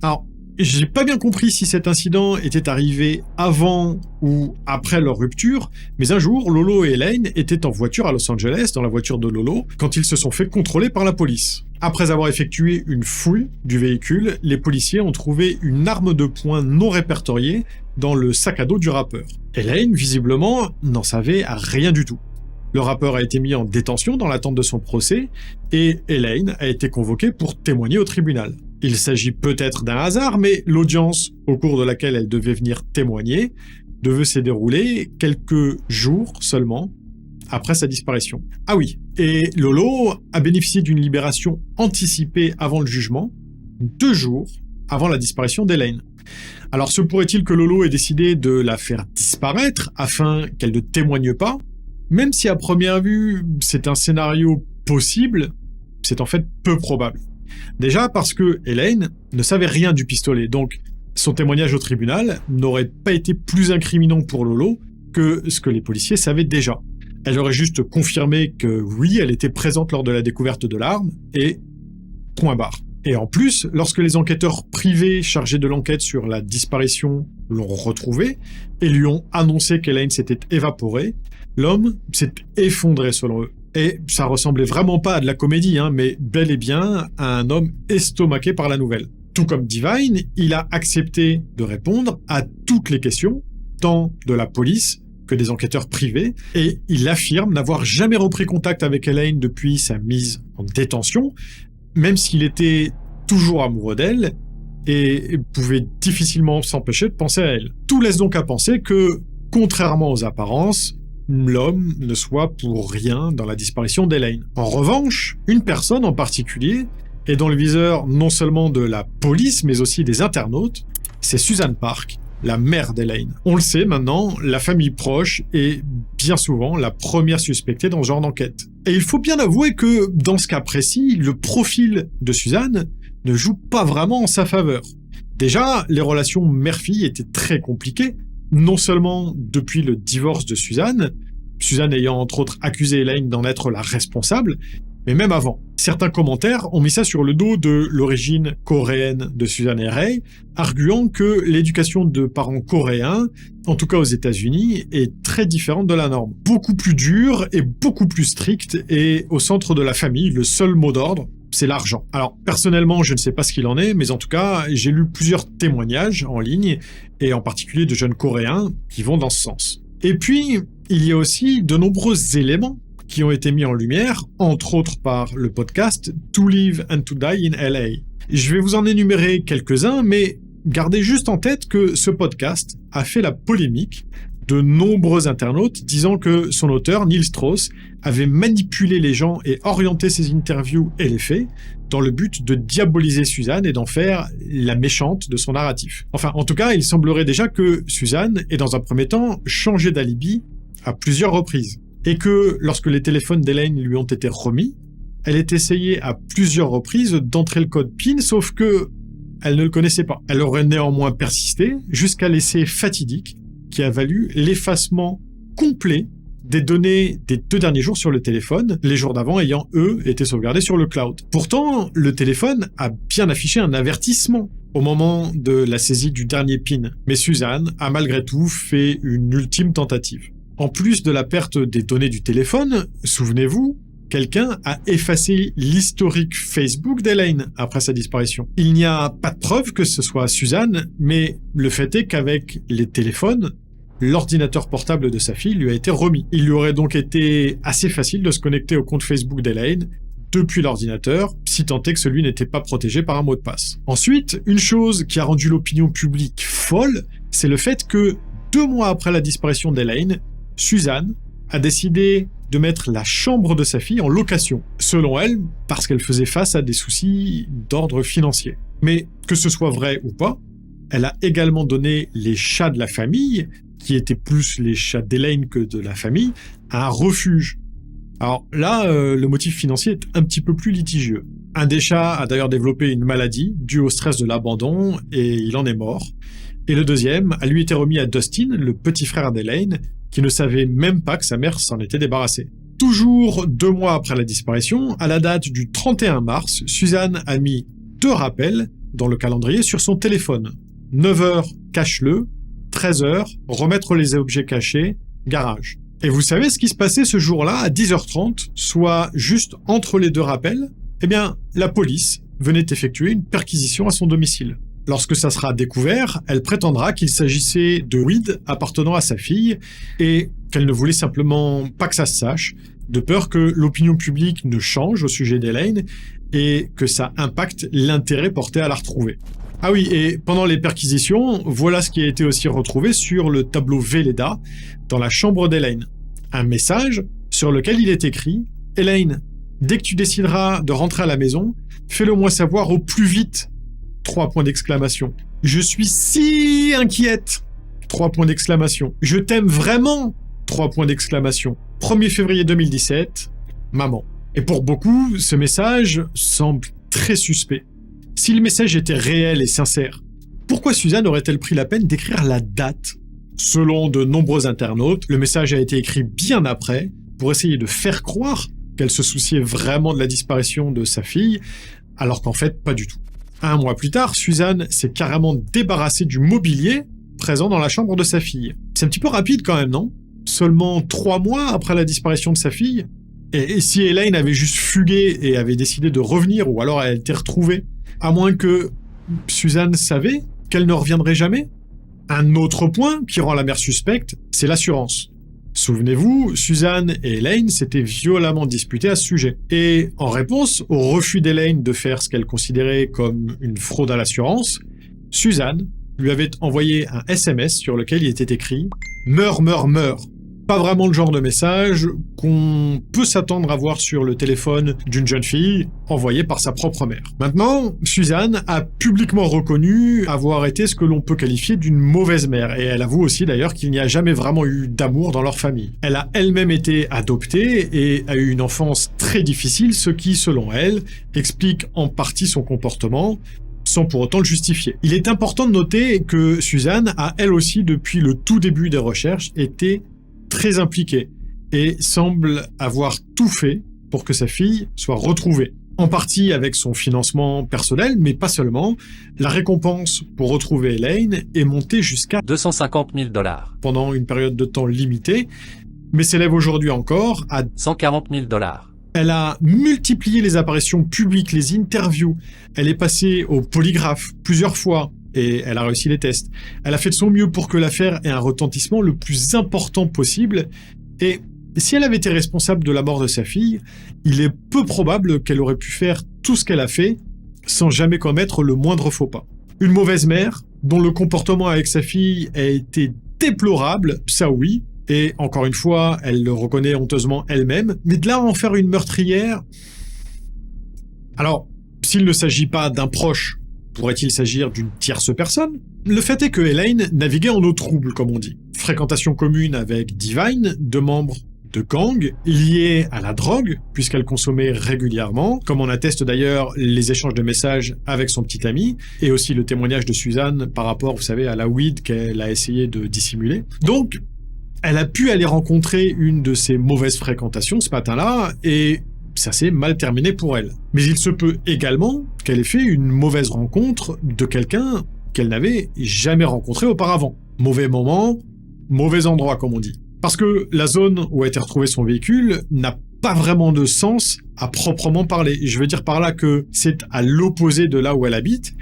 Alors, j'ai pas bien compris si cet incident était arrivé avant ou après leur rupture, mais un jour, Lolo et Elaine étaient en voiture à Los Angeles, dans la voiture de Lolo, quand ils se sont fait contrôler par la police. Après avoir effectué une fouille du véhicule, les policiers ont trouvé une arme de poing non répertoriée dans le sac à dos du rappeur. Elaine, visiblement, n'en savait rien du tout. Le rappeur a été mis en détention dans l'attente de son procès, et Elaine a été convoquée pour témoigner au tribunal. Il s'agit peut-être d'un hasard, mais l'audience au cours de laquelle elle devait venir témoigner devait se dérouler quelques jours seulement après sa disparition. Ah oui, et Lolo a bénéficié d'une libération anticipée avant le jugement, 2 jours avant la disparition d'Elaine. Alors se pourrait-il que Lolo ait décidé de la faire disparaître afin qu'elle ne témoigne pas? Même si à première vue c'est un scénario possible, c'est en fait peu probable. Déjà parce que Elaine ne savait rien du pistolet, donc son témoignage au tribunal n'aurait pas été plus incriminant pour Lolo que ce que les policiers savaient déjà. Elle aurait juste confirmé que oui, elle était présente lors de la découverte de l'arme, et point barre. Et en plus, lorsque les enquêteurs privés chargés de l'enquête sur la disparition l'ont retrouvée et lui ont annoncé qu'Elaine s'était évaporée, l'homme s'est effondré selon eux. Et ça ressemblait vraiment pas à de la comédie, mais bel et bien à un homme estomaqué par la nouvelle. Tout comme Divine, il a accepté de répondre à toutes les questions, tant de la police que des enquêteurs privés, et il affirme n'avoir jamais repris contact avec Elaine depuis sa mise en détention, même s'il était toujours amoureux d'elle et pouvait difficilement s'empêcher de penser à elle. Tout laisse donc à penser que, contrairement aux apparences, l'homme ne soit pour rien dans la disparition d'Elaine. En revanche, une personne en particulier est dans le viseur non seulement de la police, mais aussi des internautes, c'est Susan Park, la mère d'Elaine. On le sait maintenant, la famille proche est bien souvent la première suspectée dans ce genre d'enquête. Et il faut bien avouer que, dans ce cas précis, le profil de Susan ne joue pas vraiment en sa faveur. Déjà, les relations mère-fille étaient très compliquées, non seulement depuis le divorce de Susan ayant entre autres accusé Elaine d'en être la responsable, mais même avant. Certains commentaires ont mis ça sur le dos de l'origine coréenne de Susan et Ray, arguant que l'éducation de parents coréens, en tout cas aux États-Unis, est très différente de la norme. Beaucoup plus dure et beaucoup plus stricte, et au centre de la famille, le seul mot d'ordre, c'est l'argent. Alors, personnellement, je ne sais pas ce qu'il en est, mais en tout cas, j'ai lu plusieurs témoignages en ligne, et en particulier de jeunes Coréens, qui vont dans ce sens. Et puis, il y a aussi de nombreux éléments qui ont été mis en lumière, entre autres par le podcast To Live and to Die in LA. Je vais vous en énumérer quelques-uns, mais gardez juste en tête que ce podcast a fait la polémique de nombreux internautes disant que son auteur, Neil Strauss, avait manipulé les gens et orienté ses interviews et les faits dans le but de diaboliser Susan et d'en faire la méchante de son narratif. Enfin, en tout cas, il semblerait déjà que Susan ait dans un premier temps changé d'alibi à plusieurs reprises, et que lorsque les téléphones d'Elaine lui ont été remis, elle ait essayé à plusieurs reprises d'entrer le code PIN, sauf que elle ne le connaissait pas. Elle aurait néanmoins persisté jusqu'à l'essai fatidique qui a valu l'effacement complet des données des 2 derniers jours sur le téléphone, les jours d'avant ayant, eux, été sauvegardés sur le cloud. Pourtant, le téléphone a bien affiché un avertissement au moment de la saisie du dernier PIN, mais Susan a malgré tout fait une ultime tentative. En plus de la perte des données du téléphone, souvenez-vous, quelqu'un a effacé l'historique Facebook d'Elaine après sa disparition. Il n'y a pas de preuve que ce soit Susan, mais le fait est qu'avec les téléphones, l'ordinateur portable de sa fille lui a été remis. Il lui aurait donc été assez facile de se connecter au compte Facebook d'Elaine depuis l'ordinateur, si tant est que celui n'était pas protégé par un mot de passe. Ensuite, une chose qui a rendu l'opinion publique folle, c'est le fait que 2 mois après la disparition d'Elaine, Susan a décidé de mettre la chambre de sa fille en location, selon elle, parce qu'elle faisait face à des soucis d'ordre financier. Mais que ce soit vrai ou pas, elle a également donné les chats de la famille, qui étaient plus les chats d'Elaine que de la famille, à un refuge. Alors là, le motif financier est un petit peu plus litigieux. Un des chats a d'ailleurs développé une maladie due au stress de l'abandon, et il en est mort. Et le deuxième a lui été remis à Dustin, le petit frère d'Elaine, qui ne savait même pas que sa mère s'en était débarrassée. Toujours 2 mois après la disparition, à la date du 31 mars, Susan a mis 2 rappels dans le calendrier sur son téléphone. 9h, cache-le. 13h, remettre les objets cachés, garage. Et vous savez ce qui se passait ce jour-là à 10h30, soit juste entre les deux rappels? Eh bien, la police venait effectuer une perquisition à son domicile. Lorsque ça sera découvert, elle prétendra qu'il s'agissait de weed appartenant à sa fille et qu'elle ne voulait simplement pas que ça se sache, de peur que l'opinion publique ne change au sujet d'Elaine et que ça impacte l'intérêt porté à la retrouver. Ah oui, et pendant les perquisitions, voilà ce qui a été aussi retrouvé sur le tableau Velleda dans la chambre d'Elaine. Un message sur lequel il est écrit « Elaine, dès que tu décideras de rentrer à la maison, fais-le moi savoir au plus vite !» 3 points d'exclamation. Je suis si inquiète. 3 points d'exclamation. Je t'aime vraiment. 3 points d'exclamation. 1er février 2017. Maman. Et pour beaucoup, ce message semble très suspect. Si le message était réel et sincère, pourquoi Suzanne aurait-elle pris la peine d'écrire la date? Selon de nombreux internautes, le message a été écrit bien après pour essayer de faire croire qu'elle se souciait vraiment de la disparition de sa fille, alors qu'en fait, pas du tout. 1 mois plus tard, Suzanne s'est carrément débarrassée du mobilier présent dans la chambre de sa fille. C'est un petit peu rapide quand même, non? Seulement 3 mois après la disparition de sa fille? Et si Elaine avait juste fugué et avait décidé de revenir, ou alors elle était retrouvée, à moins que Suzanne savait qu'elle ne reviendrait jamais? Un autre point qui rend la mère suspecte, c'est l'assurance. Souvenez-vous, Suzanne et Elaine s'étaient violemment disputées à ce sujet. Et en réponse au refus d'Elaine de faire ce qu'elle considérait comme une fraude à l'assurance, Suzanne lui avait envoyé un SMS sur lequel il était écrit « Meurs, meurs, meurs ». Pas vraiment le genre de message qu'on peut s'attendre à voir sur le téléphone d'une jeune fille envoyé par sa propre mère. Maintenant, Suzanne a publiquement reconnu avoir été ce que l'on peut qualifier d'une mauvaise mère, et elle avoue aussi d'ailleurs qu'il n'y a jamais vraiment eu d'amour dans leur famille. Elle a elle-même été adoptée et a eu une enfance très difficile, ce qui, selon elle, explique en partie son comportement, sans pour autant le justifier. Il est important de noter que Suzanne a elle aussi, depuis le tout début des recherches, été très impliquée et semble avoir tout fait pour que sa fille soit retrouvée. En partie avec son financement personnel, mais pas seulement. La récompense pour retrouver Elaine est montée jusqu'à 250 000 $. Pendant une période de temps limitée, mais s'élève aujourd'hui encore à 140 000 $. Elle a multiplié les apparitions publiques, les interviews. Elle est passée au polygraphe plusieurs fois. Et elle a réussi les tests. Elle a fait de son mieux pour que l'affaire ait un retentissement le plus important possible. Et si elle avait été responsable de la mort de sa fille, il est peu probable qu'elle aurait pu faire tout ce qu'elle a fait sans jamais commettre le moindre faux pas. Une mauvaise mère, dont le comportement avec sa fille a été déplorable, ça oui, et encore une fois, elle le reconnaît honteusement elle-même, mais de là à en faire une meurtrière... Alors, s'il ne s'agit pas d'un proche, pourrait-il s'agir d'une tierce personne? Le fait est que Elaine naviguait en eau trouble, comme on dit. Fréquentation commune avec Divine, 2 membres de gang, liés à la drogue, puisqu'elle consommait régulièrement, comme en attestent d'ailleurs les échanges de messages avec son petit ami, et aussi le témoignage de Suzanne par rapport, vous savez, à la weed qu'elle a essayé de dissimuler. Donc, elle a pu aller rencontrer une de ces mauvaises fréquentations ce matin-là, et ça s'est mal terminé pour elle. Mais il se peut également qu'elle ait fait une mauvaise rencontre de quelqu'un qu'elle n'avait jamais rencontré auparavant. Mauvais moment, mauvais endroit, comme on dit. Parce que la zone où a été retrouvé son véhicule n'a pas vraiment de sens à proprement parler. Je veux dire par là que c'est à l'opposé de là où elle habite,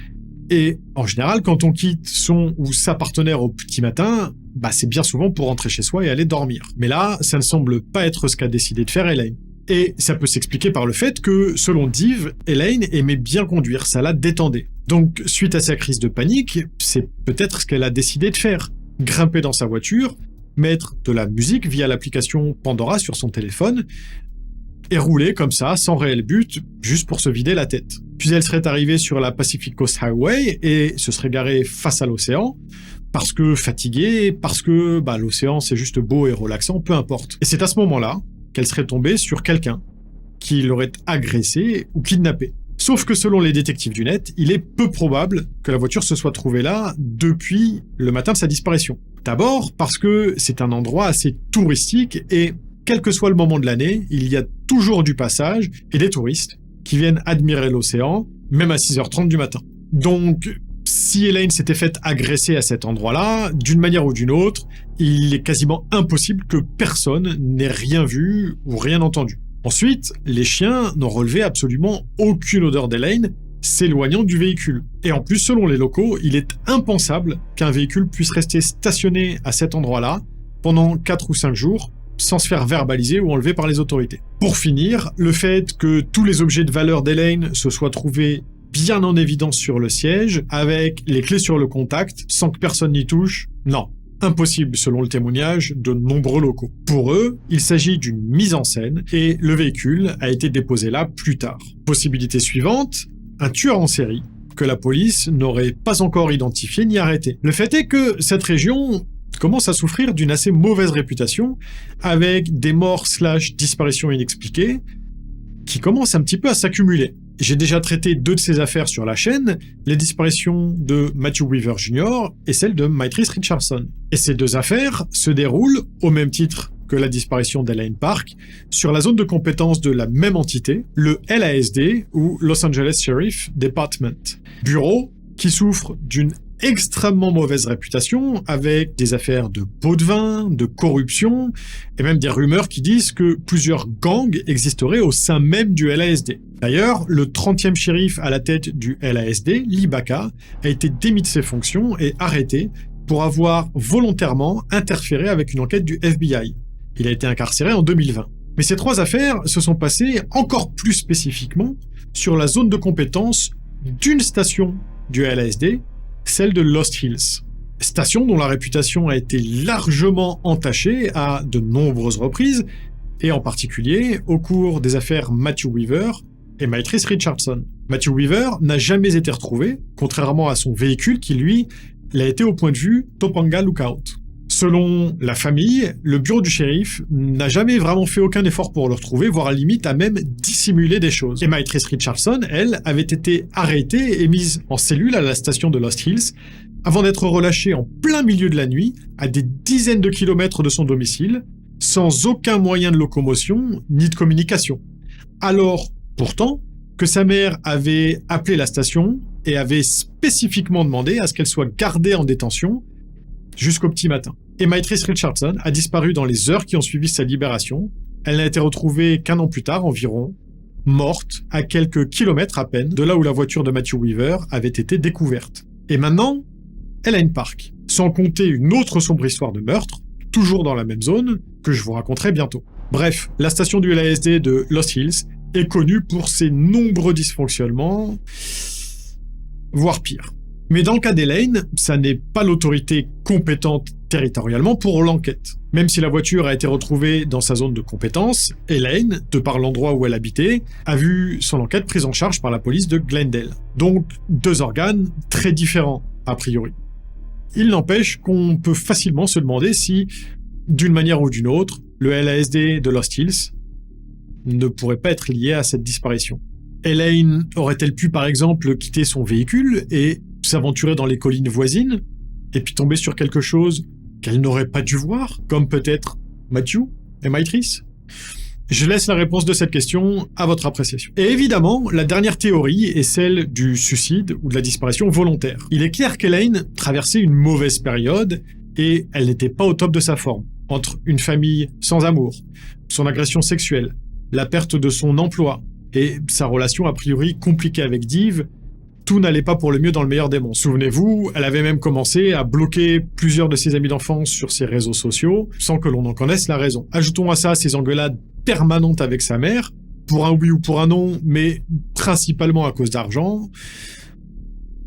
et en général, quand on quitte son ou sa partenaire au petit matin, c'est bien souvent pour rentrer chez soi et aller dormir. Mais là, ça ne semble pas être ce qu'a décidé de faire Elaine. Et ça peut s'expliquer par le fait que, selon Div, Elaine aimait bien conduire, ça la détendait. Donc, suite à sa crise de panique, c'est peut-être ce qu'elle a décidé de faire. Grimper dans sa voiture, mettre de la musique via l'application Pandora sur son téléphone, et rouler comme ça, sans réel but, juste pour se vider la tête. Puis elle serait arrivée sur la Pacific Coast Highway et se serait garée face à l'océan, parce que fatiguée, parce que l'océan c'est juste beau et relaxant, peu importe. Et c'est à ce moment-là qu'elle serait tombée sur quelqu'un qui l'aurait agressée ou kidnappée. Sauf que selon les détectives du net, il est peu probable que la voiture se soit trouvée là depuis le matin de sa disparition. D'abord parce que c'est un endroit assez touristique et quel que soit le moment de l'année, il y a toujours du passage et des touristes qui viennent admirer l'océan, même à 6h30 du matin. Donc, si Elaine s'était faite agresser à cet endroit-là, d'une manière ou d'une autre, il est quasiment impossible que personne n'ait rien vu ou rien entendu. Ensuite, les chiens n'ont relevé absolument aucune odeur d'Elaine s'éloignant du véhicule. Et en plus, selon les locaux, il est impensable qu'un véhicule puisse rester stationné à cet endroit-là pendant 4 ou 5 jours sans se faire verbaliser ou enlever par les autorités. Pour finir, le fait que tous les objets de valeur d'Elaine se soient trouvés bien en évidence sur le siège, avec les clés sur le contact, sans que personne n'y touche, non. Impossible selon le témoignage de nombreux locaux. Pour eux, il s'agit d'une mise en scène et le véhicule a été déposé là plus tard. Possibilité suivante, un tueur en série que la police n'aurait pas encore identifié ni arrêté. Le fait est que cette région commence à souffrir d'une assez mauvaise réputation avec des morts / disparitions inexpliquées qui commencent un petit peu à s'accumuler. J'ai déjà traité 2 de ces affaires sur la chaîne, les disparitions de Matthew Weaver Jr. et celle de Myrtrice Richardson. Et ces 2 affaires se déroulent, au même titre que la disparition d'Elaine Park, sur la zone de compétence de la même entité, le LASD ou Los Angeles Sheriff Department. Bureau qui souffre d'une extrêmement mauvaise réputation, avec des affaires de pots de vin, de corruption, et même des rumeurs qui disent que plusieurs gangs existeraient au sein même du LASD. D'ailleurs, le 30e shérif à la tête du LASD, Lee Baca, a été démis de ses fonctions et arrêté pour avoir volontairement interféré avec une enquête du FBI. Il a été incarcéré en 2020. Mais ces 3 affaires se sont passées encore plus spécifiquement sur la zone de compétence d'une station du LASD, celle de Lost Hills. Station dont la réputation a été largement entachée à de nombreuses reprises, et en particulier au cours des affaires Matthew Weaver et Myrtrice Richardson. Matthew Weaver n'a jamais été retrouvé, contrairement à son véhicule qui, lui, l'a été au point de vue Topanga Lookout. Selon la famille, le bureau du shérif n'a jamais vraiment fait aucun effort pour le retrouver, voire à la limite a même dissimulé des choses. Et Myrtrice Richardson, elle, avait été arrêtée et mise en cellule à la station de Lost Hills, avant d'être relâchée en plein milieu de la nuit, à des dizaines de kilomètres de son domicile, sans aucun moyen de locomotion ni de communication. Alors, pourtant, que sa mère avait appelé la station et avait spécifiquement demandé à ce qu'elle soit gardée en détention jusqu'au petit matin. Et Myrtrice Richardson a disparu dans les heures qui ont suivi sa libération. Elle n'a été retrouvée qu'1 an plus tard environ, morte à quelques kilomètres à peine de là où la voiture de Matthew Weaver avait été découverte. Et maintenant, Elaine Park, sans compter une autre sombre histoire de meurtre, toujours dans la même zone, que je vous raconterai bientôt. Bref, la station du LASD de Lost Hills est connue pour ses nombreux dysfonctionnements, voire pire. Mais dans le cas d'Elaine, ça n'est pas l'autorité compétente territorialement pour l'enquête. Même si la voiture a été retrouvée dans sa zone de compétence, Elaine, de par l'endroit où elle habitait, a vu son enquête prise en charge par la police de Glendale. Donc 2 organes très différents, a priori. Il n'empêche qu'on peut facilement se demander si, d'une manière ou d'une autre, le LASD de Lost Hills ne pourrait pas être lié à cette disparition. Elaine aurait-elle pu par exemple quitter son véhicule et s'aventurer dans les collines voisines, et puis tomber sur quelque chose qu'elle n'aurait pas dû voir, comme peut-être Matthew et Myrtrice? Je laisse la réponse de cette question à votre appréciation. Et évidemment, la dernière théorie est celle du suicide ou de la disparition volontaire. Il est clair qu'Elaine traversait une mauvaise période et elle n'était pas au top de sa forme. Entre une famille sans amour, son agression sexuelle, la perte de son emploi et sa relation a priori compliquée avec Div, tout n'allait pas pour le mieux dans le meilleur des mondes. Souvenez-vous, elle avait même commencé à bloquer plusieurs de ses amis d'enfance sur ses réseaux sociaux, sans que l'on en connaisse la raison. Ajoutons à ça ses engueulades permanentes avec sa mère, pour un oui ou pour un non, mais principalement à cause d'argent.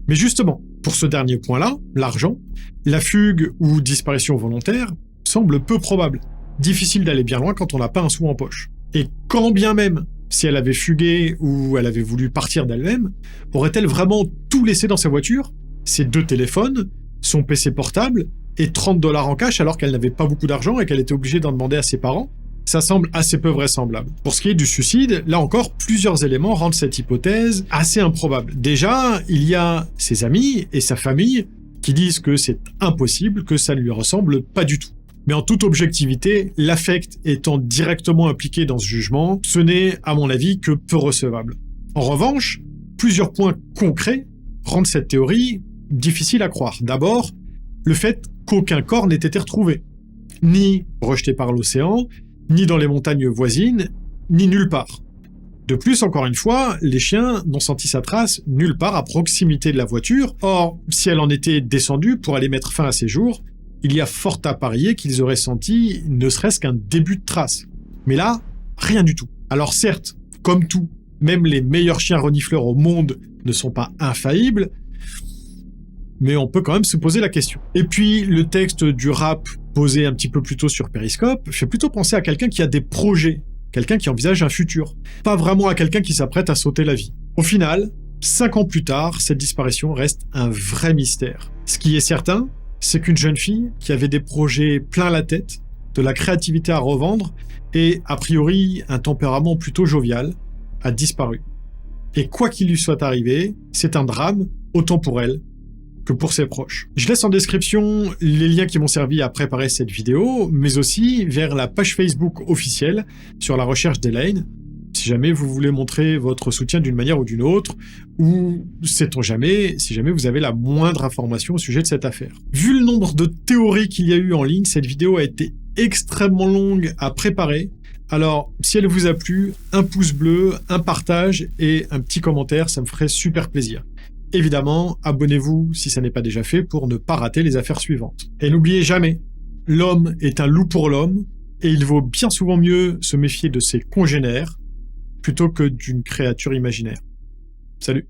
Mais justement, pour ce dernier point-là, l'argent, la fugue ou disparition volontaire semble peu probable. Difficile d'aller bien loin quand on n'a pas un sou en poche. Et quand bien même, si elle avait fugué ou elle avait voulu partir d'elle-même, aurait-elle vraiment tout laissé dans sa voiture? Ses 2 téléphones, son PC portable et $30 en cash alors qu'elle n'avait pas beaucoup d'argent et qu'elle était obligée d'en demander à ses parents? Ça semble assez peu vraisemblable. Pour ce qui est du suicide, là encore, plusieurs éléments rendent cette hypothèse assez improbable. Déjà, il y a ses amis et sa famille qui disent que c'est impossible, que ça ne lui ressemble pas du tout. Mais en toute objectivité, l'affect étant directement impliqué dans ce jugement, ce n'est, à mon avis, que peu recevable. En revanche, plusieurs points concrets rendent cette théorie difficile à croire. D'abord, le fait qu'aucun corps n'ait été retrouvé, ni rejeté par l'océan, ni dans les montagnes voisines, ni nulle part. De plus, encore une fois, les chiens n'ont senti sa trace nulle part à proximité de la voiture. Or, si elle en était descendue pour aller mettre fin à ses jours, il y a fort à parier qu'ils auraient senti ne serait-ce qu'un début de trace. Mais là, rien du tout. Alors certes, comme tout, même les meilleurs chiens renifleurs au monde ne sont pas infaillibles, mais on peut quand même se poser la question. Et puis, le texte du rap posé un petit peu plus tôt sur Periscope fait plutôt penser à quelqu'un qui a des projets, quelqu'un qui envisage un futur, pas vraiment à quelqu'un qui s'apprête à sauter la vie. Au final, 5 ans plus tard, cette disparition reste un vrai mystère. Ce qui est certain, c'est qu'une jeune fille qui avait des projets plein la tête, de la créativité à revendre et, a priori, un tempérament plutôt jovial, a disparu. Et quoi qu'il lui soit arrivé, c'est un drame, autant pour elle que pour ses proches. Je laisse en description les liens qui m'ont servi à préparer cette vidéo, mais aussi vers la page Facebook officielle sur la recherche d'Elaine, si jamais vous voulez montrer votre soutien d'une manière ou d'une autre, ou, sait-on jamais, si jamais vous avez la moindre information au sujet de cette affaire. Vu le nombre de théories qu'il y a eu en ligne, cette vidéo a été extrêmement longue à préparer. Alors, si elle vous a plu, un pouce bleu, un partage et un petit commentaire, ça me ferait super plaisir. Évidemment, abonnez-vous si ça n'est pas déjà fait pour ne pas rater les affaires suivantes. Et n'oubliez jamais, l'homme est un loup pour l'homme, et il vaut bien souvent mieux se méfier de ses congénères plutôt que d'une créature imaginaire. Salut!